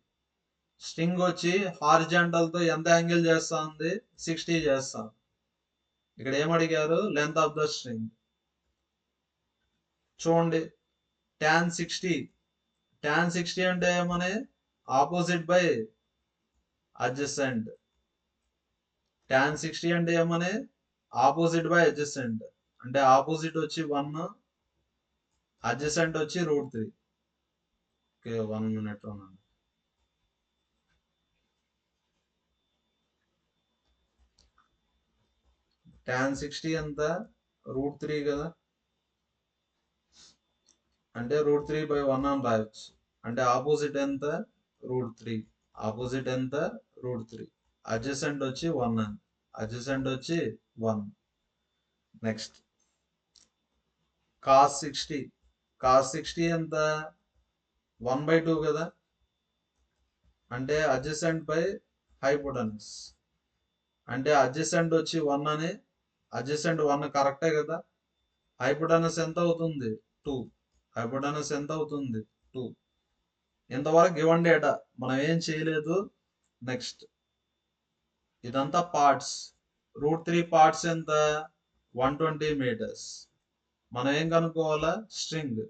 స్ట్రింగ్ వచ్చి హారిజాంటల్ తో ఎంత యాంగిల్ చేస్తా ఉంది? 60 చేస్తాం. ఇక్కడ ఏమడిగారు? Length of the string. చూడండి, tan 60. tan 60 అంటే ఏమని? Opposite by adjacent. tan 60 అంటే ఏమని? Opposite by adjacent. అంటే ఆపోజిట్ వచ్చి 1, అడ్జసెంట్ వచ్చి √3. ఓకే, 1 minute ఉండండి. tan 60 ఎంత? √3 కదా. అంటే √3/1 అని రాయొచ్చు. అంటే ఆపోజిట్ ఎంత? √3. ఆపోజిట్ ఎంత? √3. అడ్జసెంట్ వచ్చి 1 అని. అడ్జసెంట్ వచ్చి 1. Next cos 60. cos 60 ఎంత? 1/2 కదా. అంటే అడ్జసెంట్ బై హైపోటనస్. అంటే అడ్జసెంట్ వచ్చి 1 అని. అడ్జసెంట్ 1 కరెక్టే కదా. హైపోటనస్ ఎంత అవుతుంది? 2. హైపోటనస్ ఎంత అవుతుంది? 2. ఇంతవరకు గివన్ డేటా, మనం ఏం చేయలేదు. నెక్స్ట్ ఇదంతా పార్ట్స్. √3 పార్ట్స్ ఎంత? 120 మీటర్స్. మనం ఏం కనుక్కోవాలా? స్ట్రింగ్.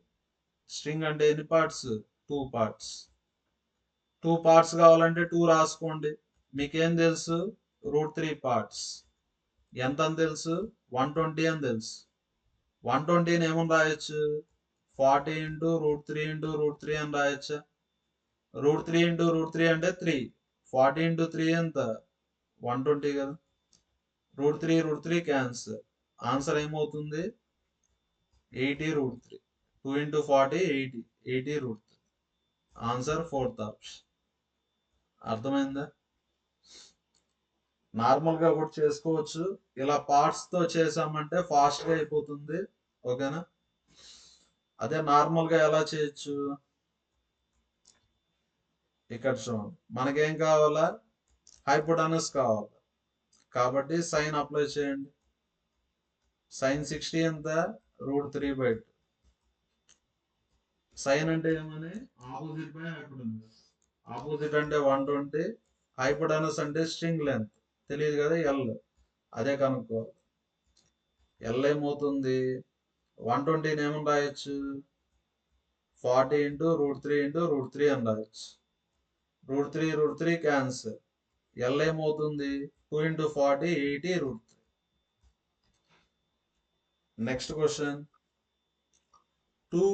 స్ట్రింగ్ అంటే ఎన్ని పార్ట్స్? 2 పార్ట్స్. 2 పార్ట్స్ కావాలంటే 2 రాసుకోండి. మీకేం తెలుసు? √3 పార్ట్స్ ఎంత అని తెలుసు? 120 అని తెలుసు. 120ని ఏమని రాయొచ్చు? 40 × √3 × √3 అని రాయొచ్చా? √3 × √3 అంటే 3. 40 × 3 ఎంత? 120 కదా. √3 √3 క్యాన్సర్. ఆన్సర్ ఏమవుతుంది? 80 √3. 2 × 40 80. 80 √3. Answer 4th option. అర్థమైందా? నార్మల్ గా కూడా చేసుకోవచ్చు. ఇలా పార్ట్స్ తో చేసామంటే ఫాస్ట్ గా అయిపోతుంది. ఓకేనా? అదే నార్మల్ గా ఎలా చేయొచ్చు? ఇక్కడ చూడండి, మనకేం కావాలా? హైపోటనస్ కావాలి. కాబట్టి సైన్ అప్లై చేయండి. sin 60 ఎంత? √3/2. సైన్ అంటే ఏమని? Opposite by hypotenuse. ఆపోజిట్ అంటే 120. హైపోటనస్ అంటే స్ట్రింగ్ లెంత్ తెలియదు కదా, ఎల్. అదే కనుక్కోవాలి. ఎల్ ఏమవుతుంది? 120ని ఏమని రాయొచ్చు? 40 × √3 × √3 అని రాయొచ్చు. √3 √3 క్యాన్సర్. ఎల్ ఏమవుతుంది? 2 × 40 80 √3. Next question. 2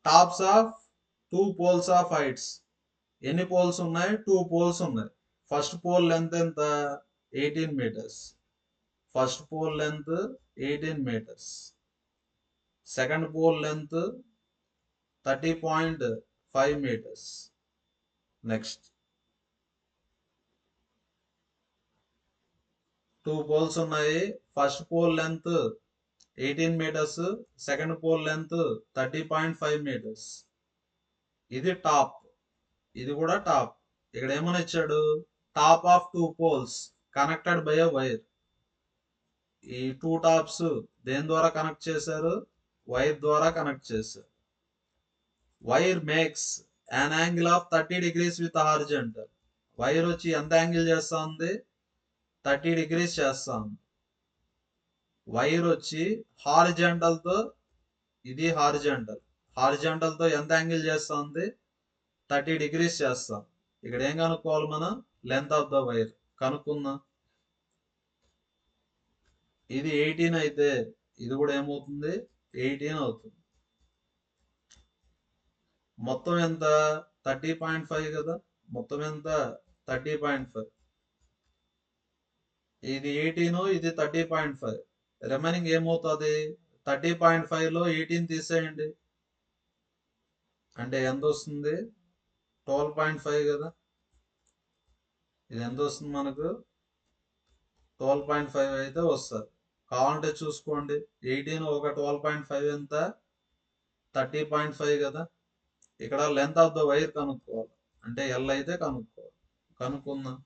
tops of 2 poles of heights. ఎన్ని పోల్స్ ఉన్నాయి? 2 పోల్స్ ఉన్నాయి. ఫస్ట్ పోల్ లెంత్ ఎంత? 18 metres. First pole length 18 metres. Second pole length 30.5 meters. Next 2 poles ఉన్నాయి. First pole length 18 metres. Second pole length 30.5 meters. ఇది top, ఇది కూడా top. ఇక్కడ ఏమని ఇచ్చాడు? Top of 2 poles connected by a wire. ఈ 2 tops దేని ద్వారా కనెక్ట్ చేశారు? వైర్ ద్వారా కనెక్ట్ చేశారు. Wire makes an angle of 30 degrees with horizontal. Wire వచ్చి ఎంత యాంగిల్ చేస్తా ఉంది? 30 degrees చేస్తా ఉంది. వైర్ వచ్చి హారిజాంటల్ తో, ఇది హారిజాంటల్, హారిజాంటల్ తో ఎంత యాంగిల్ చేస్తా ఉంది? 30 degrees చేస్తాం. ఇక్కడ ఏం కనుక్కోవాలి మనం? లెంత్ ఆఫ్ ద వైర్ కనుక్కుందాం. ఇది 18 అయితే ఇది కూడా ఏమవుతుంది? 18 అవుతుంది. మొత్తం ఎంత? 30.5 కదా. మొత్తం ఎంత? 30.5. ఇది 18, ఇది 30.5. రిమైనింగ్ ఏమవుతుంది? 30.5లో 18 తీసేయండి. అంటే ఎంత వస్తుంది? 12.5 కదా. ఇది ఎంత వస్తుంది మనకు? 12.5 అయితే వస్తుంది. కావాలంటే చూసుకోండి. 18 ఒక 12.5 ఎంత? 30.5 కదా. ఇక్కడ లెంత్ ఆఫ్ ద వైర్ కనుక్కోవాలి. అంటే ఎల్ అయితే కనుక్కోవాలి. కనుక్కుందాం.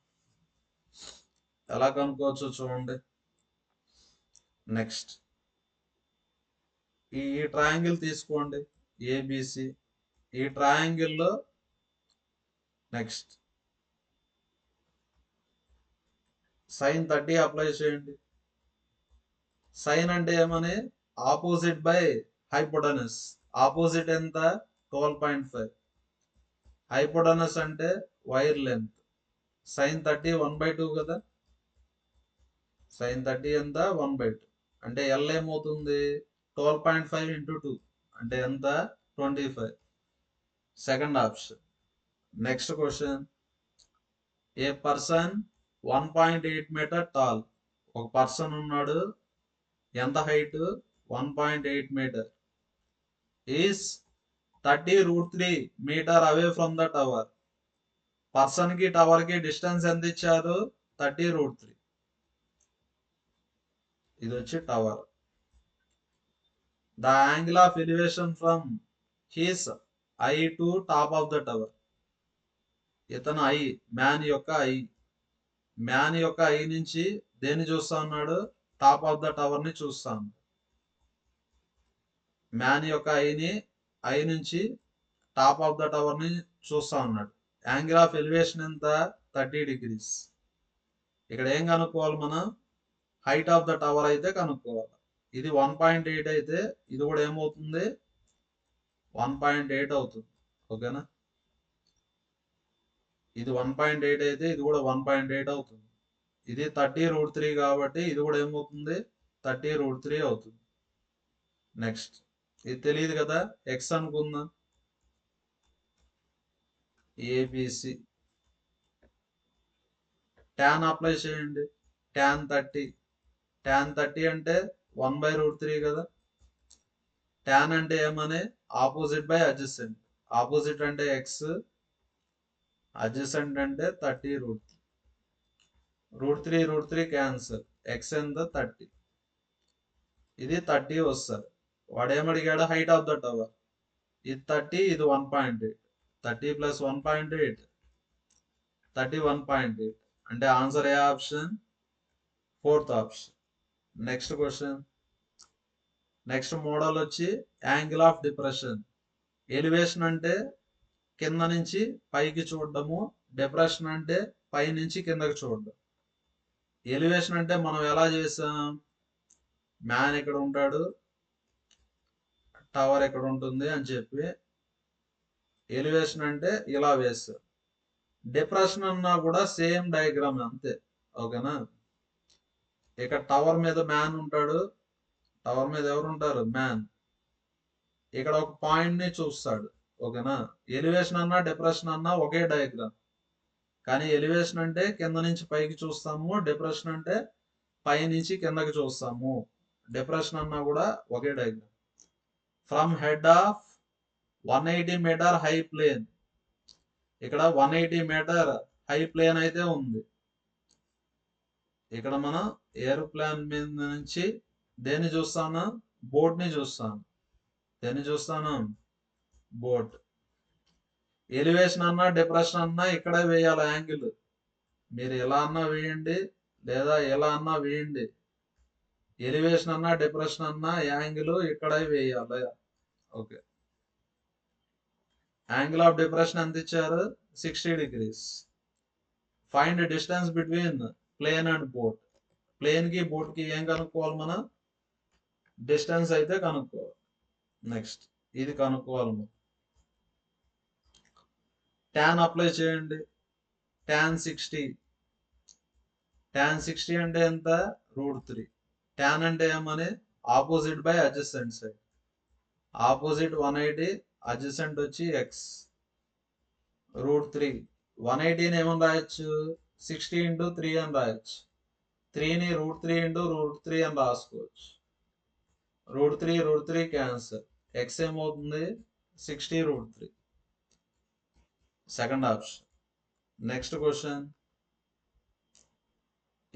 ఎలా కనుక్కోవచ్చు చూడండి. నెక్స్ట్ ఈ ట్రయాంగిల్ తీసుకోండి, ఏబిసి. ఈ ట్రయాంగిల్లో నెక్స్ట్ సైన్ 30 అప్లై చేయండి. సైన్ అంటే ఏమని? Opposite by hypotenuse. ఆపోజిట్ ఎంత? 12.5. హైపోటనస్ అంటే వైర్ లెంత్. సైన్ 30 1/2 కదా. సైన్ 30 ఎంత? 1/2. అంటే ఎల్ ఏమవుతుంది? 12.5 ఇంటూ 2 అంటే ఎంత? 25. Second option. Next question. A person 1.8 metre tall. ఒక పర్సన్ ఉన్నాడు, ఎంత height? 1.8 metre. Is 30√3 metre away from the tower. Person కి టవర్ కి డిస్టెన్స్ ఎంత ఇచ్చారు? 30√3. ఇది వచ్చి tower. The angle of elevation from his eye to top of the tower. ఇతను ఐ, మ్యాన్ యొక్క ఐ. మ్యాన్ యొక్క ఐ నుంచి దేన్ని చూస్తా ఉన్నాడు? టాప్ ఆఫ్ ద టవర్ ని చూస్తాను. మ్యాన్ యొక్క ఐ నుంచి టాప్ ఆఫ్ ద టవర్ ని చూస్తా ఉన్నాడు. యాంగిల్ ఆఫ్ ఎలివేషన్ ఎంత? 30 degrees. ఇక్కడ ఏం కనుక్కోవాలి మనం? హైట్ ఆఫ్ ద టవర్ అయితే కనుక్కోవాలి. ఇది 1.8 అయితే ఇది కూడా ఏమవుతుంది? 1.8 అవుతుంది. ఓకేనా? ఇది 1.8 అయితే ఇది కూడా 1.8 అవుతుంది. ఇది 30√3 కాబట్టి ఇది కూడా ఏమవుతుంది? 30√3 అవుతుంది. నెక్స్ట్ ఇది తెలియదు కదా, ఎక్స్ అనుకుందాం. ఏబిసి. ట్యాన్ అప్లై చేయండి. ట్యాన్ 30. ట్యాన్ 30 అంటే 1/√3 కదా. ట్యాన్ అంటే ఏమని? Opposite by adjacent. ఆపోజిట్ అంటే ఎక్స్, అడ్జసెంట్ అంటే 30√3. √3 క్యాన్సల్. ఎక్స్ ఎంత? 30. ఇది 30 వస్తుంది. వాడు ఏమడిగాడు? Height of the tower. ఇది 30, ఇది 1.8. 30 + 1.8 31.8. అంటే ఆన్సర్ ఏ option? Fourth option. Next question. Next model వచ్చి యాంగిల్ ఆఫ్ డిప్రెషన్. ఎలివేషన్ అంటే కింద నుంచి పైకి చూడడము, డిప్రెషన్ అంటే పై నుంచి కిందకి చూడడం. ఎలివేషన్ అంటే మనం ఎలా చేసాం? మ్యాన్ ఇక్కడ ఉంటాడు, టవర్ ఇక్కడ ఉంటుంది అని చెప్పి ఎలివేషన్ అంటే ఇలా వేస్తాం. డిప్రెషన్ అన్నా కూడా సేమ్ డయాగ్రామ్ అంతే. ఓకేనా? ఇక్కడ టవర్ మీద మ్యాన్ ఉంటాడు. టవర్ మీద ఎవరు ఉంటారు? మ్యాన్. ఇక్కడ ఒక పాయింట్ ని చూస్తాడు. ఓకేనా? ఎలివేషన్ అన్నా డిప్రెషన్ అన్నా ఒకే డయాగ్రామ్. కానీ ఎలివేషన్ అంటే కింద నుంచి పైకి చూస్తాము, డిప్రెషన్ అంటే పై నుంచి కిందకి చూస్తాము. డిప్రెషన్ అన్నా కూడా ఒకే diagram. From head of 180 metre high plane. ఇక్కడ 180 మీటర్ హై ప్లేన్ అయితే ఉంది. ఇక్కడ మనం ఏరోప్లేన్ మీద నుంచి దేన్ని చూస్తాను? బోట్ ని చూస్తాను. దేన్ని చూస్తాను? బోట్. ఎలివేషన్ అన్నా డిప్రెషన్ అన్నా ఇక్కడే వేయాలి యాంగిల్. మీరు ఎలా అన్నా వేయండి లేదా ఎలా అన్నా వేయండి. ఎలివేషన్ అన్నా డిప్రెషన్ అన్నా యాంగిల్ ఇక్కడే వేయాలి. ఓకే. యాంగిల్ ఆఫ్ డిప్రెషన్ ఎంత ఇచ్చారు? 60 degrees. Find distance between plane and boat. Plane కి బోట్ కి ఏం కనుక్కోవాలి మనం? డిస్టెన్స్ అయితే కనుక్కోవాలి. నెక్స్ట్ ఇది కనుక్కోవాలి మనం. ట్యాన్ అప్లై చేయండి. ట్యాన్ 60. ట్యాన్ 60 అంటే ఎంత? √3. ట్యాన్ అంటే ఏమని? Opposite by adjacent side. Opposite 180, adjacent వచ్చి ఎక్స్. √3. 180ని ఏమని రాయొచ్చు? 60 × 3 అని రాయొచ్చు. 3ని √3 × √3 అని రాసుకోవచ్చు. √3 క్యాన్సల్. ఎక్స్ ఏమవుతుంది? 60√3. Second option. Next question.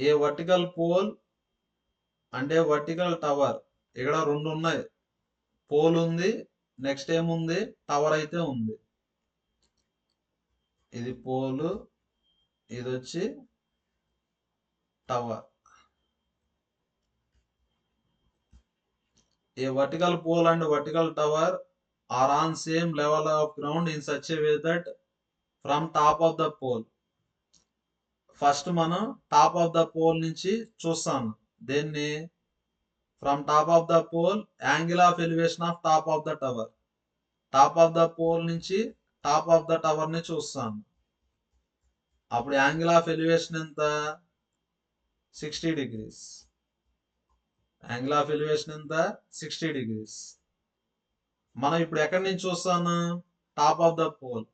A vertical pole అంటే వర్టికల్ టవర్. ఇక్కడ రెండు ఉన్నాయి. పోల్ ఉంది, నెక్స్ట్ ఏముంది? టవర్ అయితే ఉంది. ఇది పోల్, ఇది వచ్చి tower. A vertical pole and vertical tower are on same level of ground in such a way that from top of the pole. First మనం టాప్ ఆఫ్ ద పోల్ నుంచి చూస్తాను. దేన్ని? From top of the pole angle of elevation of top of the tower. Top of the pole నుంచి top of the tower ని చూస్తాను. అప్పుడు angle of elevation ఎంత? 60 degrees. Angle of elevation ఎంత? 60 degrees. మనం ఇప్పుడు ఎక్కడి నుంచి చూస్తాను? Top of the pole.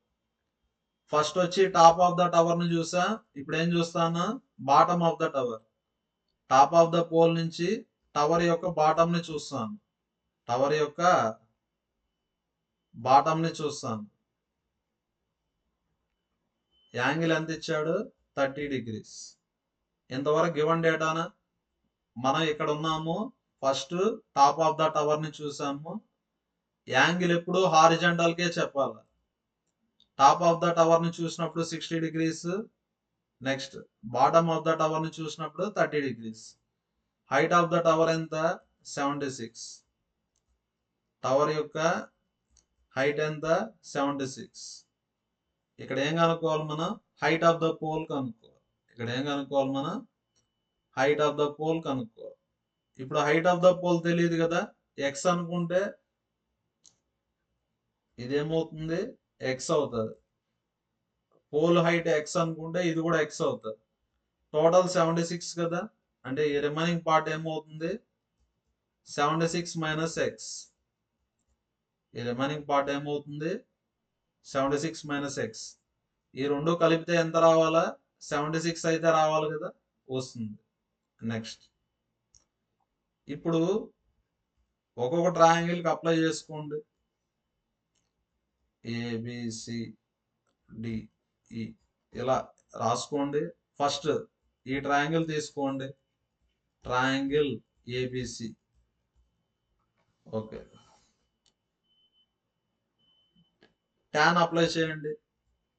First వచ్చి టాప్ ఆఫ్ ద టవర్ ని చూసా, ఇప్పుడు ఏం చూస్తాను? Bottom of the tower. Top of the pole నుంచి టవర్ యొక్క బాటమ్ ని చూస్తాను. టవర్ యొక్క బాటమ్ ని చూస్తాను. యాంగిల్ ఎంత ఇచ్చాడు? 30 degrees. ఇంతవరకు గివన్ డేటానా? మనం ఇక్కడ ఉన్నాము, first top of the tower ని చూసాము. యాంగిల్ ఎప్పుడు హారిజంటల్ కే చెప్పాలి. టాప్ ఆఫ్ ద టవర్ ని చూసినప్పుడు 60 degrees. Next bottom of the tower ని చూసినప్పుడు 30 degrees. Height of the tower ఎంత? 76. టవర్ యొక్క హైట్ ఎంత? 76. ఇక్కడ ఏం కనుక్కోవాలి మనం? హైట్ ఆఫ్ ద పోల్ కనుక్కోవాలి. ఇక్కడ ఏం కనుక్కోవాలి మనం? హైట్ ఆఫ్ ద పోల్ కనుక్కోవాలి. ఇప్పుడు హైట్ ఆఫ్ ద పోల్ తెలియదు కదా, ఎక్స్ అనుకుంటే ఇదేమవుతుంది? ఎక్స్ అవుతుంది. పోల్ హైట్ ఎక్స్ అనుకుంటే ఇది కూడా ఎక్స్ అవుతుంది. టోటల్ 76 కదా, అంటే ఈ రిమైనింగ్ పార్ట్ ఏమవుతుంది? 76 మైనస్ ఎక్స్. ఈ రిమైనింగ్ పార్ట్ ఏమవుతుంది? 76 మైనస్ ఎక్స్. ఈ రెండు కలిపితే ఎంత రావాలా? 76 అయితే రావాలి కదా, వస్తుంది. నెక్స్ట్ ఇప్పుడు ఒక్కొక్క ట్రయాంగిల్కి అప్లై చేసుకోండి. ABCDE ఇలా రాసుకోండి. ఫస్ట్ ఈ ట్రయాంగిల్ తీసుకోండి, triangle ABC. Okay, tan apply చేయండి.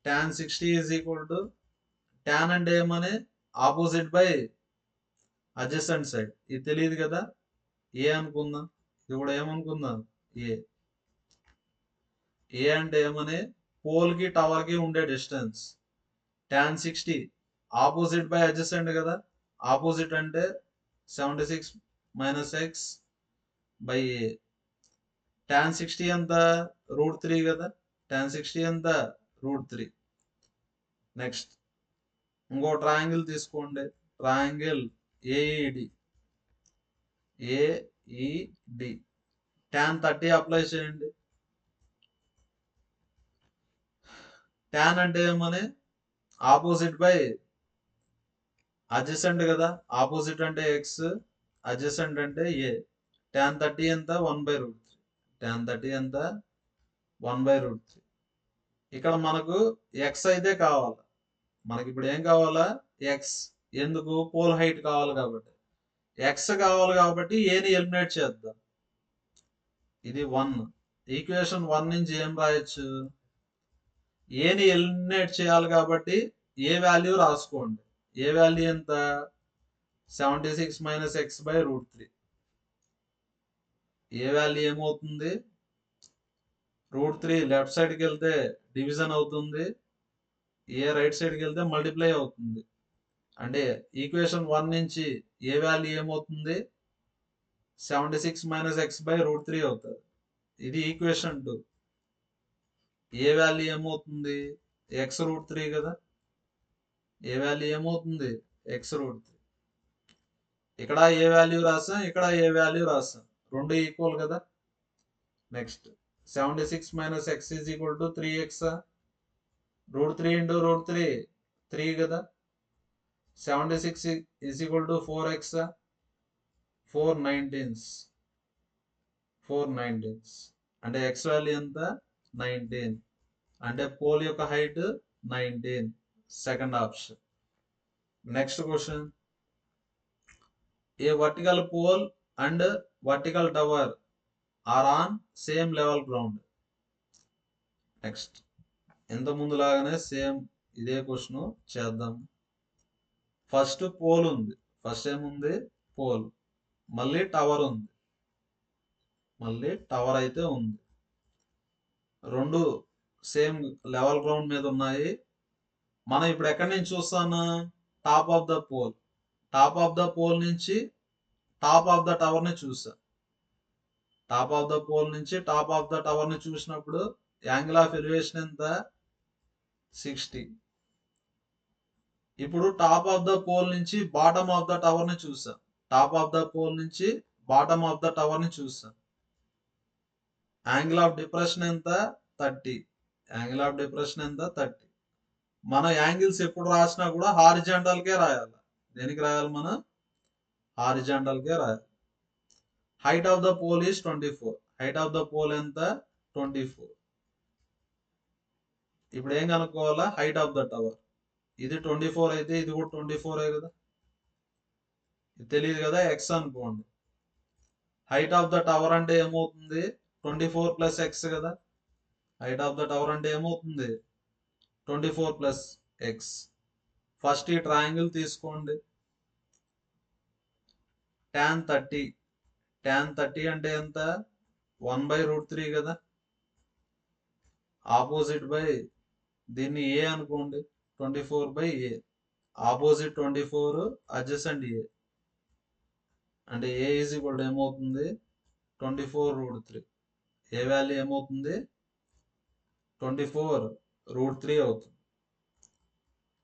tan 60 is equal to, tan అంటే ఏమని? Opposite by adjacent side. ఇది తెలియదు కదా, ఏ అనుకుందాం. ఇది కూడా ఏమనుకుందాం? ఏ అంటే ఏమని? పోల్ కి టవర్ కి ఉండే distance. tan 60 opposite by adjacent కదా, ఆపోజిట్ అంటే 76 minus X by A. tan 60 ఎంత? √3 కదా, tan 60 ఎంత? √3. నెక్స్ట్ ఇంకో ట్రయాంగిల్ తీసుకోండి, ట్రయాంగిల్ ఏఈడి. tan 30 అప్లై చేయండి. tan అంటే ఏమని? ఆపోజిట్ బై అడ్జసెంట్ కదా, ఆపోజిట్ అంటే ఎక్స్, అడ్జసెంట్ అంటే ఏ. tan 30 ఎంత? 1/√3. tan 30 ఎంత? 1/√3. ఇక్కడ మనకు ఎక్స్ అయితే కావాలి. మనకి ఇప్పుడు ఏం కావాలా? ఎక్స్. ఎందుకు? పోల్ హైట్ కావాలి కాబట్టి. ఎక్స్ కావాలి కాబట్టి ఏని ఎలిమినేట్ చేద్దాం. ఇది 1. ఈక్వేషన్ 1 నుంచి ఏం రాయొచ్చు? ఏని ఎలిమినేట్ చేయాలి కాబట్టి ఏ వాల్యూ రాసుకోండి. ఏ వాల్యూ ఎంత? 76 minus X by √3. A value ఏమవుతుంది? √3 లెఫ్ట్ సైడ్కి వెళ్తే డివిజన్ అవుతుంది, ఏ రైట్ సైడ్కి వెళ్తే మల్టిప్లై అవుతుంది. అంటే ఈక్వేషన్ 1 నుంచి ఏ వాల్యూ ఏమవుతుంది? 76 మైనస్ ఎక్స్ బై √3 అవుతుంది. ఇది ఈక్వేషన్ 2. ఏ వాల్యూ ఏమవుతుంది? ఎక్స్ √3 కదా, ఏ వాల్యూ ఏమవుతుంది? ఎక్స్ √3. ఇక్కడ ఏ వాల్యూ రాసాం, ఇక్కడ ఏ వాల్యూ రాసాం, రెండు ఈక్వల్ కదా. Next 76 minus X is equal to 3x. √3 into √3 3 కదా. 76 is equal to 4x. 4 19s. అంటే ఎక్స్ వాల్యూ ఎంత? 19. అంటే పోల్ యొక్క height 19. Second option. Next question, a vertical pole and vertical tower are on same level ground. Next ఇంత ముందు లాగానే same ఇదే question చేద్దాం. ఫస్ట్ పోల్ ఉంది. ఫస్ట్ ఏముంది? పోల్. మళ్ళీ టవర్ ఉంది. మళ్ళీ టవర్ అయితే ఉంది. రెండు సేమ్ లెవెల్ గ్రౌండ్ మీద ఉన్నాయి. మనం ఇప్పుడు ఎక్కడి నుంచి చూస్తాను? Top of the pole. Top of the pole నుంచి టాప్ ఆఫ్ ద టవర్ ని చూసా. టాప్ ఆఫ్ ద పోల్ నుంచి టాప్ ఆఫ్ ద టవర్ ని చూసినప్పుడు యాంగిల్ ఆఫ్ ఎలివేషన్ ఎంత? 60. ఇప్పుడు టాప్ ఆఫ్ ద పోల్ నుంచి బాటమ్ ఆఫ్ ద టవర్ ని చూసా. టాప్ ఆఫ్ ద పోల్ నుంచి బాటమ్ ఆఫ్ ద టవర్ ని చూసా. యాంగిల్ ఆఫ్ డిప్రెషన్ ఎంత? 30. యాంగిల్ ఆఫ్ డిప్రెషన్ ఎంత? 30. మన యాంగిల్స్ ఎప్పుడు రాసినా కూడా హారిజాంటల్ కే రాయాలి. దేనికి రాయాలి? మనం హారిజాంటల్ కే రాయాలి. Height of the pole is 24. Height of the pole ఎంత? 24. ఇప్పుడు ఏం కనుక్కోవాలా? Height of the tower. ఇది 24 అయితే ఇది కూడా 24 కదా. ఇది తెలియదు కదా, ఎక్స్ అనుకోండి. హైట్ ఆఫ్ ద టవర్ అంటే ఏమవుతుంది? 24 ప్లస్ ఎక్స్ కదా. హైట్ ఆఫ్ ద టవర్ అంటే ఏమవుతుంది? 24 ప్లస్ ఎక్స్. ఫస్ట్ ఈ ట్రయాంగిల్ తీసుకోండి. tan 30. tan 30 అంటే ఎంత? 1/√3 కదా. ఆపోజిట్ బై దీన్ని ఏ అనుకోండి. 24/a. ఆపోజిట్ 24, అడ్జసెంట్ ఏ. అంటే ఏ ఈజ్ ఈక్వల్ టు ఏమవుతుంది? 24√3. ఏ వాల్యూ ఏమవుతుంది? 24√3 అవుతుంది.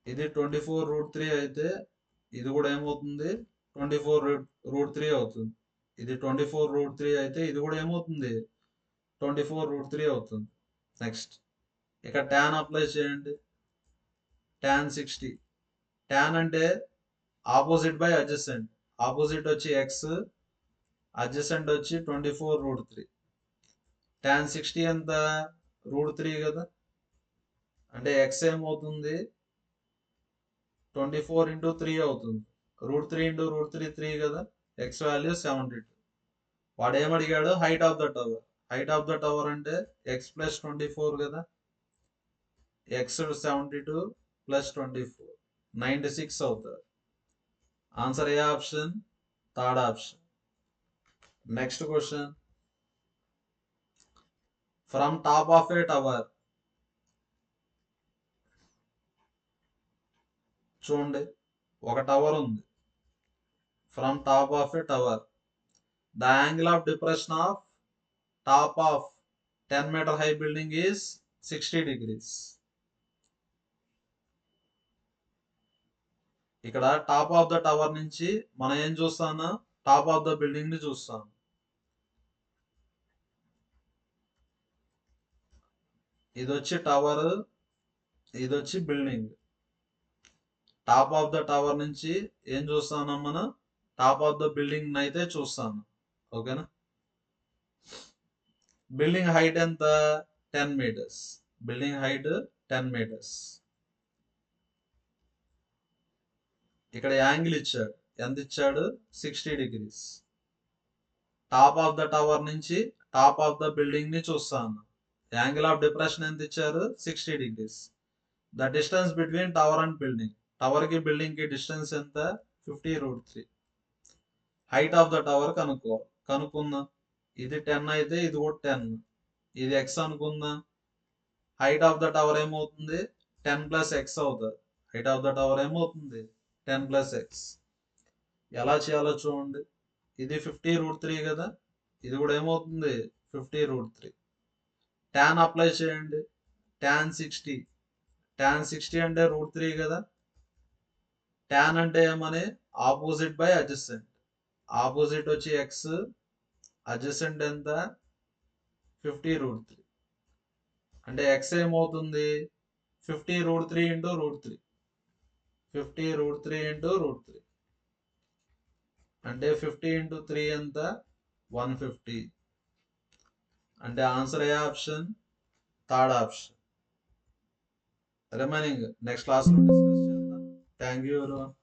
ఇది 24√3 అయితే ఇది కూడా ఏమవుతుంది? 24√3 అవుతుంది. ఇది 24√3 అయితే ఇది కూడా ఏమవుతుంది? 24√3 అవుతుంది. నెక్స్ట్ ఇక్కడ tan అప్లై చేయండి. tan 60. tan అంటే ఆపోజిట్ బై అడ్జసెంట్. ఆపోజిట్ వచ్చి ఎక్స్, అడ్జసెంట్ వచ్చి 24√3. tan 60 ఎంత? √3 కదా. అంటే ఎక్స్ ఏమవుతుంది? 24 × 3 అవుతుంది. √3 × √3 3 కదా. X value 72. వాడు ఏమడిగాడు? Height of the tower. Height of the tower అంటే ఎక్స్ ప్లస్ 24 కదా. ఎక్స్ 72 ప్లస్ 24 96 అవుతుంది. ఆన్సర్ ఏ option? Third option. Next question. From top of a tower. చూడండి, ఒక టవర్ ఉంది. From top of a tower, the angle of depression of top of 10-meter high building is 60 degrees. ఇక్కడ top of the tower నుంచి మనం ఏం చూస్తాను? Top of the building ని చూస్తాం. ఇది వచ్చి టవర్, ఇది వచ్చి building. Top of the tower నుంచి ఏం చూస్తాను? మనం టాప్ ఆఫ్ ద బిల్డింగ్ అయితే చూస్తాను. ఓకేనా. బిల్డింగ్ హైట్ ఎంత? 10 meters. Building height 10 meters. ఇక్కడ యాంగిల్ ఇచ్చాడు. ఎంత ఇచ్చాడు? 60 degrees. Top of the tower నుంచి టాప్ ఆఫ్ ద బిల్డింగ్ ని చూస్తాను. యాంగిల్ ఆఫ్ డిప్రెషన్ ఎంత ఇచ్చారు? 60 degrees. The distance between tower and building. Tower కి బిల్డింగ్ కి డిస్టెన్స్ ఎంత? 50√3. హైట్ ఆఫ్ ద టవర్ కనుక్కుందాం. ఇది 10 అయితే ఇది కూడా 10. ఇది ఎక్స్ అనుకుందాం. హైట్ ఆఫ్ ద టవర్ ఏమవుతుంది? 10 ప్లస్ ఎక్స్ అవుతుంది. హైట్ ఆఫ్ ద టవర్ ఏమవుతుంది? 10 ప్లస్ ఎక్స్. ఎలా చేయాలో చూడండి. ఇది 50√3 కదా. ఇది కూడా ఏమవుతుంది? 50√3. tan అప్లై చేయండి. tan 60. tan 60 అంటే √3 కదా. tan అంటే ఏమని? Opposite by adjacent. ఆపోజిట్ వచ్చి ఎక్స్, అడ్జసెంట్ ఎంత? 50√3. అంటే ఎక్స్ ఏమవుతుంది? 50√3 × √3. 50√3 × √3 అంటే 50 × 3 ఎంత? 150. అంటే ఆన్సర్ ఏ option? Third option. Remaining next class లో డిస్కస్ చేద్దాం. Thank you everyone.